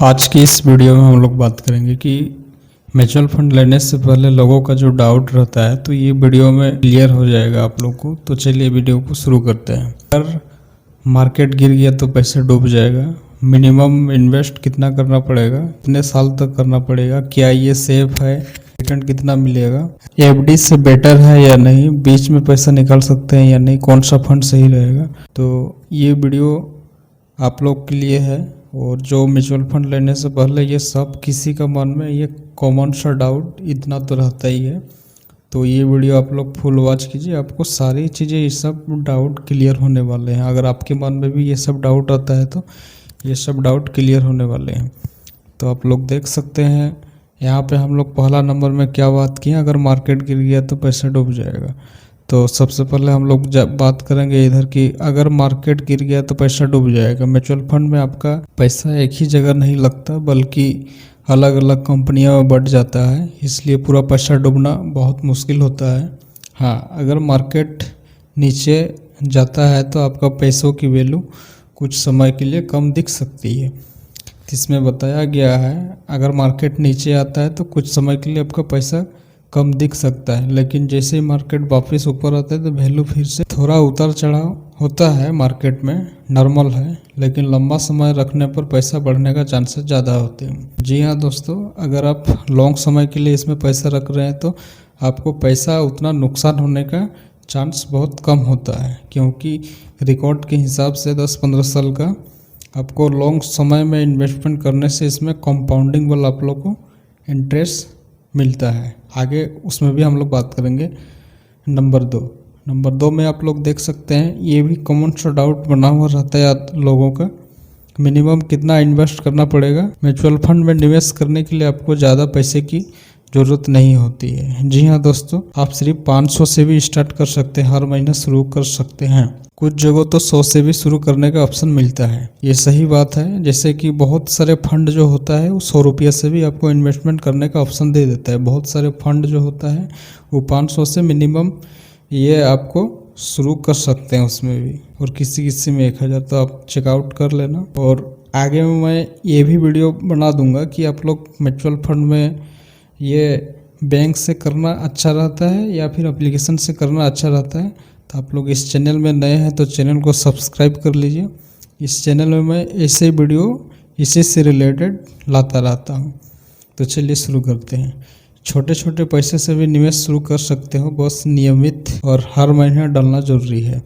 आज की इस वीडियो में हम लोग बात करेंगे कि म्यूचुअल फंड लेने से पहले लोगों का जो डाउट रहता है तो ये वीडियो में क्लियर हो जाएगा आप लोग को। तो चलिए वीडियो को शुरू करते हैं। अगर मार्केट गिर गया तो पैसे डूब जाएगा, मिनिमम इन्वेस्ट कितना करना पड़ेगा, कितने साल तक करना पड़ेगा, क्या ये सेफ है, रिटर्न कितना मिलेगा, एफडी से बेटर है या नहीं, बीच में पैसा निकाल सकते हैं या नहीं, कौन सा फंड सही रहेगा। तो ये वीडियो आप लोग के लिए है। और जो म्यूचुअल फंड लेने से पहले ये सब किसी का मन में ये कॉमन सा डाउट इतना तो रहता ही है। तो ये वीडियो आप लोग फुल वॉच कीजिए, आपको सारी चीज़ें ये सब डाउट क्लियर होने वाले हैं। अगर आपके मन में भी ये सब डाउट आता है तो ये सब डाउट क्लियर होने वाले हैं। तो आप लोग देख सकते हैं यहाँ पे हम लोग पहला नंबर में क्या बात किए, अगर मार्केट गिर गया तो पैसा डूब जाएगा। तो सबसे पहले हम लोग बात करेंगे इधर की, अगर मार्केट गिर गया तो पैसा डूब जाएगा। म्यूचुअल फंड में आपका पैसा एक ही जगह नहीं लगता बल्कि अलग अलग कंपनियों में बढ़ जाता है, इसलिए पूरा पैसा डूबना बहुत मुश्किल होता है। हाँ, अगर मार्केट नीचे जाता है तो आपका पैसों की वैल्यू कुछ समय के लिए कम दिख सकती है। इसमें बताया गया है अगर मार्केट नीचे आता है तो कुछ समय के लिए आपका पैसा कम दिख सकता है, लेकिन जैसे ही मार्केट वापस ऊपर आता है तो वैल्यू फिर से थोड़ा उतार चढ़ाव होता है। मार्केट में नॉर्मल है, लेकिन लंबा समय रखने पर पैसा बढ़ने का चांसेस ज़्यादा होते हैं। जी हाँ दोस्तों, अगर आप लॉन्ग समय के लिए इसमें पैसा रख रहे हैं तो आपको पैसा उतना नुकसान होने का चांस बहुत कम होता है, क्योंकि रिकॉर्ड के हिसाब से 10-15 साल का आपको लॉन्ग समय में इन्वेस्टमेंट करने से इसमें कंपाउंडिंग वाला आप लोग को इंटरेस्ट मिलता है। आगे उसमें भी हम लोग बात करेंगे। नंबर दो में आप लोग देख सकते हैं, ये भी कॉमन सा डाउट बना हुआ रहता है लोगों का, मिनिमम कितना इन्वेस्ट करना पड़ेगा। म्यूचुअल फंड में निवेश करने के लिए आपको ज़्यादा पैसे की ज़रूरत नहीं होती है। जी हाँ दोस्तों, आप सिर्फ 500 से भी स्टार्ट कर सकते हैं, हर महीने शुरू कर सकते हैं। कुछ जगह तो 100 से भी शुरू करने का ऑप्शन मिलता है। ये सही बात है, जैसे कि बहुत सारे फंड जो होता है वो 100 रुपये से भी आपको इन्वेस्टमेंट करने का ऑप्शन दे देता है। बहुत सारे फंड जो होता है वो 500 से मिनिमम ये आपको शुरू कर सकते हैं उसमें भी, और किसी में 1000, तो आप चेकआउट कर लेना। और आगे में मैं ये भी वीडियो बना दूंगा कि आप लोग म्यूचुअल फंड में ये बैंक से करना अच्छा रहता है या फिर एप्लीकेशन से करना अच्छा रहता है। तो आप लोग इस चैनल में नए हैं तो चैनल को सब्सक्राइब कर लीजिए। इस चैनल में मैं ऐसे वीडियो इसी से रिलेटेड लाता रहता हूँ। तो चलिए शुरू करते हैं। छोटे छोटे पैसे से भी निवेश शुरू कर सकते हो, बस नियमित और हर महीने डालना ज़रूरी है।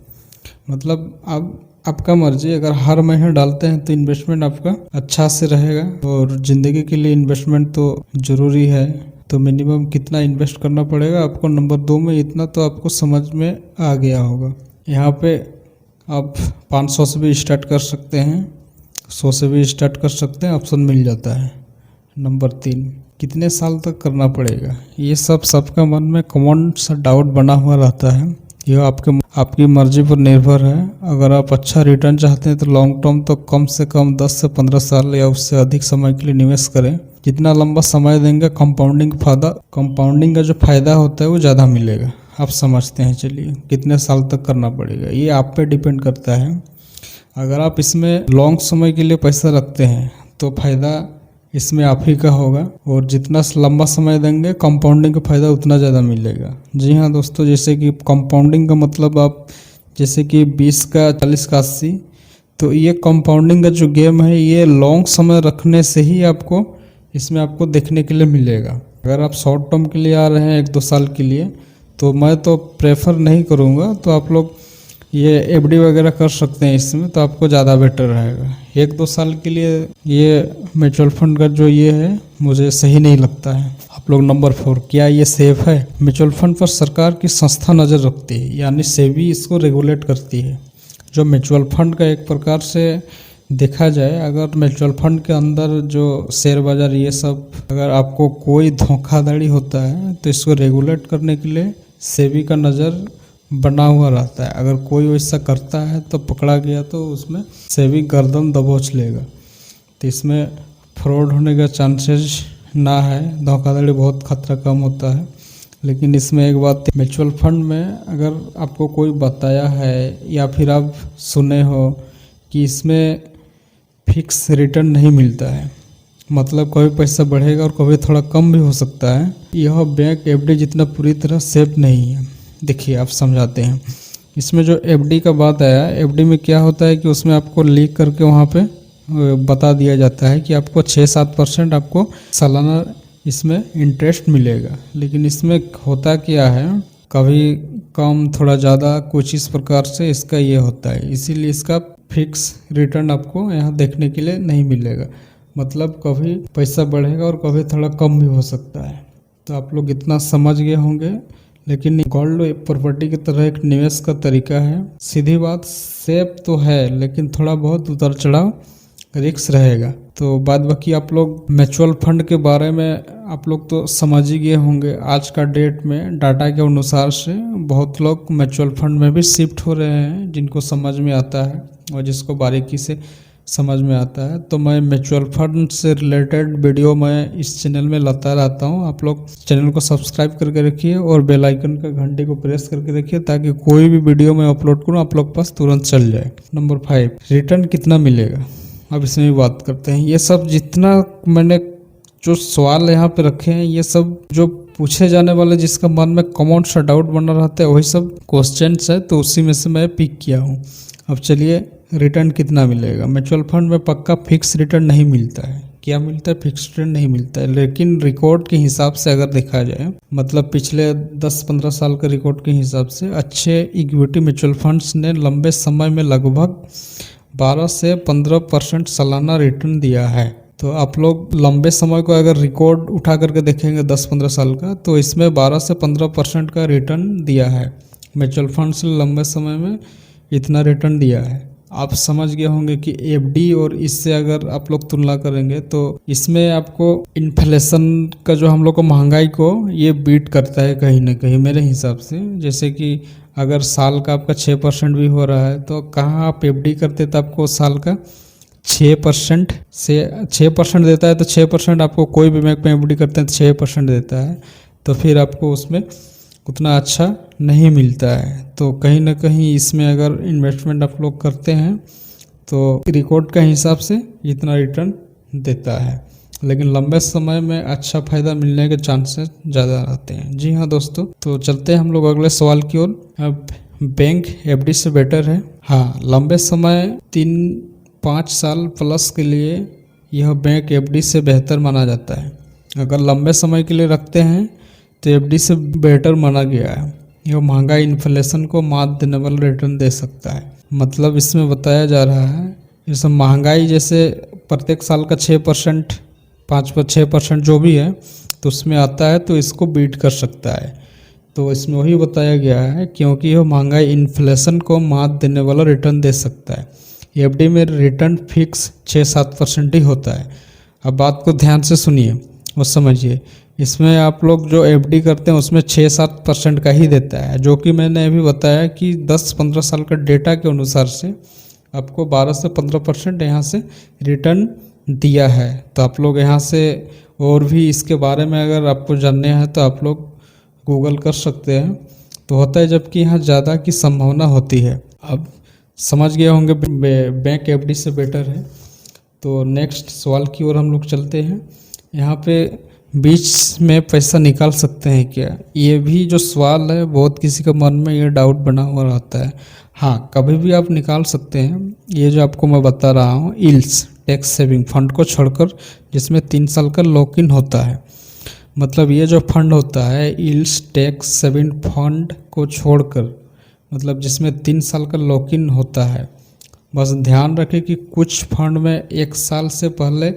मतलब अब आपका मर्जी, अगर हर महीने डालते हैं तो इन्वेस्टमेंट आपका अच्छा से रहेगा, और ज़िंदगी के लिए इन्वेस्टमेंट तो ज़रूरी है। तो मिनिमम कितना इन्वेस्ट करना पड़ेगा आपको, नंबर 2 में इतना तो आपको समझ में आ गया होगा। यहाँ पे आप 500 से भी स्टार्ट कर सकते हैं, 100 से भी स्टार्ट कर सकते हैं, ऑप्शन मिल जाता है। नंबर 3, कितने साल तक करना पड़ेगा। ये सब सबका मन में कॉमन सा डाउट बना हुआ रहता है। यह आपकी मर्जी पर निर्भर है। अगर आप अच्छा रिटर्न चाहते हैं तो लॉन्ग टर्म तो कम से कम 10 से 15 साल या उससे अधिक समय के लिए निवेश करें। जितना लंबा समय देंगे कंपाउंडिंग का जो फायदा होता है वो ज़्यादा मिलेगा। आप समझते हैं। चलिए, कितने साल तक करना पड़ेगा ये आप पे डिपेंड करता है। अगर आप इसमें लॉन्ग समय के लिए पैसा रखते हैं तो फायदा इसमें आप ही का होगा, और जितना लंबा समय देंगे कंपाउंडिंग का फ़ायदा उतना ज़्यादा मिलेगा। जी हाँ दोस्तों, जैसे कि कंपाउंडिंग का मतलब आप जैसे कि 20 का 40 का 80, तो ये कंपाउंडिंग का जो गेम है ये लॉन्ग समय रखने से ही आपको इसमें आपको देखने के लिए मिलेगा। अगर आप शॉर्ट टर्म के लिए आ रहे हैं 1-2 साल के लिए, तो मैं तो प्रेफर नहीं करूँगा। तो आप लोग ये एफडी वगैरह कर सकते हैं इसमें, तो आपको ज़्यादा बेटर रहेगा। 1-2 साल के लिए ये म्यूचुअल फंड का जो ये है मुझे सही नहीं लगता है। आप लोग नंबर 4, क्या ये सेफ है। म्यूचुअल फंड पर सरकार की संस्था नज़र रखती है, यानी सेबी इसको रेगुलेट करती है। जो म्यूचुअल फंड का एक प्रकार से देखा जाए, अगर म्यूचुअल फंड के अंदर जो शेयर बाज़ार ये सब, अगर आपको कोई धोखाधड़ी होता है तो इसको रेगुलेट करने के लिए सेबी का नज़र बना हुआ रहता है। अगर कोई वैसा करता है तो पकड़ा गया तो उसमें सेबी गर्दन दबोच लेगा। तो इसमें फ्रॉड होने का चांसेस ना है, धोखाधड़ी बहुत खतरा कम होता है। लेकिन इसमें एक बात, म्यूचुअल फंड में अगर आपको कोई बताया है या फिर आप सुने हो कि इसमें फिक्स रिटर्न नहीं मिलता है, मतलब कभी पैसा बढ़ेगा और कभी थोड़ा कम भी हो सकता है। यह बैंक एफडी जितना पूरी तरह सेफ नहीं है। देखिए आप समझाते हैं। इसमें जो एफडी का बात आया, एफडी में क्या होता है कि उसमें आपको लीक करके वहाँ पे बता दिया जाता है कि आपको 6-7% आपको सालाना इसमें इंटरेस्ट मिलेगा। लेकिन इसमें होता क्या है, कभी कम थोड़ा ज़्यादा कुछ इस प्रकार से इसका ये होता है। इसीलिए इसका फिक्स रिटर्न आपको यहाँ देखने के लिए नहीं मिलेगा। मतलब कभी पैसा बढ़ेगा और कभी थोड़ा कम भी हो सकता है। तो आप लोग इतना समझ गए होंगे। लेकिन गोल्ड एक प्रॉपर्टी की तरह एक निवेश का तरीका है। सीधी बात, सेफ तो है लेकिन थोड़ा बहुत उतार चढ़ाव रिस्क रहेगा। तो बाद बाकी आप लोग म्यूचुअल फंड के बारे में आप लोग तो समझ ही गए होंगे। आज का डेट में डाटा के अनुसार से बहुत लोग म्यूचुअल फंड में भी शिफ्ट हो रहे हैं, जिनको समझ में आता है और जिसको बारीकी से समझ में आता है। तो मैं म्यूचुअल फंड से रिलेटेड वीडियो मैं इस चैनल में लाता रहता हूँ। आप लोग चैनल को सब्सक्राइब करके रखिए और बेल आइकन का घंटे को प्रेस करके रखिए, ताकि कोई भी वीडियो मैं अपलोड करूँ आप लोग पास तुरंत चल जाए। नंबर 5, रिटर्न कितना मिलेगा, अब इसमें भी बात करते हैं। ये सब जितना मैंने जो सवाल यहाँ पे रखे हैं, ये सब जो पूछे जाने वाले, जिसका मन में कॉमन सा डाउट बना रहता है, वही सब क्वेश्चंस है। तो उसी में से मैं पिक किया हूँ। अब चलिए, रिटर्न कितना मिलेगा। म्यूचुअल फंड में पक्का फिक्स रिटर्न नहीं मिलता है। क्या मिलता है? फिक्स रिटर्न नहीं मिलता है। लेकिन रिकॉर्ड के हिसाब से अगर देखा जाए, मतलब पिछले 10-15 साल के रिकॉर्ड के हिसाब से अच्छे इक्विटी म्यूचुअल फंड्स ने लंबे समय में लगभग 12 से 15% सालाना रिटर्न दिया है। तो आप लोग लंबे समय को अगर रिकॉर्ड उठा करके देखेंगे 10-15 साल का, तो इसमें 12 से 15% का रिटर्न दिया है। म्यूचुअल फंड्स ने लंबे समय में इतना रिटर्न दिया है। आप समझ गए होंगे कि एफडी और इससे अगर आप लोग तुलना करेंगे तो इसमें आपको इन्फ्लेशन का जो हम लोग को महंगाई को ये बीट करता है कहीं ना कहीं, मेरे हिसाब से। जैसे कि अगर साल का आपका 6% भी हो रहा है, तो कहाँ आप एफडी करते तो आपको साल का 6% से 6% देता है। तो 6% आपको कोई भी बैंक में एफडी करते हैं तो 6% देता है। तो फिर आपको उसमें उतना अच्छा नहीं मिलता है। तो कहीं ना कहीं इसमें अगर इन्वेस्टमेंट आप लोग करते हैं तो रिकॉर्ड का हिसाब से इतना रिटर्न देता है, लेकिन लंबे समय में अच्छा फ़ायदा मिलने के चांसेस ज़्यादा रहते हैं। जी हाँ दोस्तों, तो चलते हैं हम लोग अगले सवाल की ओर। अब बैंक एफडी से बेटर है? हाँ, लंबे समय 3-5 साल प्लस के लिए यह बैंक एफडी से बेहतर माना जाता है। अगर लंबे समय के लिए रखते हैं तो एफडी से बेटर माना गया है। यह महंगा इन्फ्लेशन को मात देने वाला रिटर्न दे सकता है। मतलब इसमें बताया जा रहा है, जैसे महंगाई जैसे प्रत्येक साल का 6%, 5-6% जो भी है, तो उसमें आता है, तो इसको बीट कर सकता है। तो इसमें वही बताया गया है, क्योंकि यह महंगाई इन्फ्लेशन को मात देने वाला रिटर्न दे सकता है। एफडी में रिटर्न फिक्स 6-7% ही होता है। अब बात को ध्यान से सुनिए और समझिए। इसमें आप लोग जो एफडी करते हैं उसमें 6-7% का ही देता है, जो कि मैंने अभी बताया कि 10-15 साल का डेटा के अनुसार से आपको 12 से 15% यहाँ से रिटर्न दिया है। तो आप लोग यहाँ से और भी इसके बारे में अगर आपको जानने हैं तो आप लोग गूगल कर सकते हैं। तो होता है, जबकि यहाँ ज़्यादा की संभावना होती है। अब समझ गए होंगे बैंक एफडी से बेटर है। तो नेक्स्ट सवाल की ओर हम लोग चलते हैं। यहाँ पे बीच में पैसा निकाल सकते हैं क्या? ये भी जो सवाल है, बहुत किसी के मन में ये डाउट बना हुआ रहता है। हाँ, कभी भी आप निकाल सकते हैं। ये जो आपको मैं बता रहा हूँ, इल्स टैक्स सेविंग फंड को छोड़कर, जिसमें 3 साल का लॉक इन होता है। मतलब ये जो फंड होता है इल्स टैक्स सेविंग फंड को छोड़कर, मतलब जिसमें 3 साल का लॉक इन होता है। बस ध्यान रखें कि कुछ फंड में 1 साल से पहले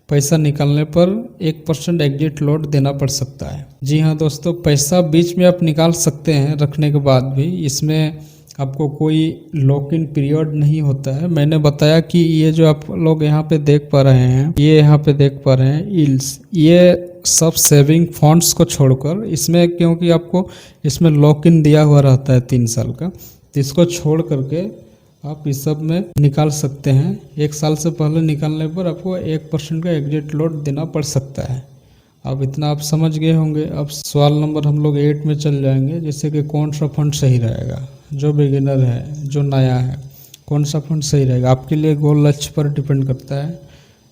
पैसा निकालने पर 1% एग्जिट लोड देना पड़ सकता है। जी हाँ दोस्तों, पैसा बीच में आप निकाल सकते हैं रखने के बाद भी। इसमें आपको कोई लॉक इन पीरियड नहीं होता है। मैंने बताया कि ये जो आप लोग यहाँ पे देख पा रहे हैं, ये यहाँ पे देख पा रहे हैं इल्स, ये सब सेविंग फंड्स को छोड़कर, इसमें क्योंकि आपको इसमें लॉक इन दिया हुआ रहता है 3 साल का, तो इसको छोड़ करके आप इस सब में निकाल सकते हैं। 1 साल से पहले निकालने पर आपको 1% का एग्जिट लोड देना पड़ सकता है। अब इतना आप समझ गए होंगे। अब सवाल नंबर हम लोग 8 में चल जाएंगे, जैसे कि कौन सा फंड सही रहेगा। जो बिगिनर है, जो नया है, कौन सा फंड सही रहेगा? आपके लिए गोल लक्ष्य पर डिपेंड करता है।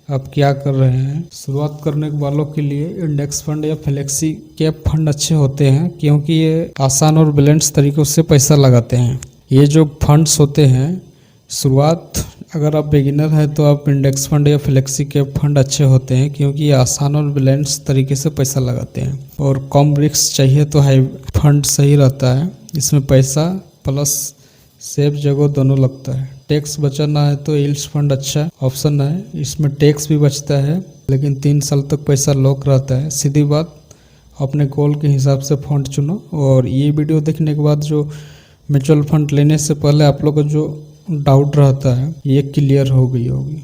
आप क्या कर रहे हैं। शुरुआत करने वालों के लिए इंडेक्स फंड या फ्लेक्सी कैप फंड अच्छे होते हैं, क्योंकि ये आसान और बैलेंस तरीकों से पैसा लगाते हैं। ये जो फंड्स होते हैं, शुरुआत अगर आप बिगिनर हैं तो आप इंडेक्स फंड या फ्लेक्सी कैप फंड अच्छे होते हैं, क्योंकि ये आसान और बैलेंस तरीके से पैसा लगाते हैं। और कम रिस्क चाहिए तो हाई फंड सही रहता है। इसमें पैसा प्लस सेफ जगह दोनों लगता है। टैक्स बचाना है तो यील्ड फंड अच्छा ऑप्शन है। इसमें टैक्स भी बचता है, लेकिन 3 साल तक पैसा लॉक रहता है। सीधी बात, अपने गोल के हिसाब से फंड चुनो। और ये वीडियो देखने के बाद जो म्यूचुअल फंड लेने से पहले आप लोग को जो डाउट रहता है, ये क्लियर हो गई होगी।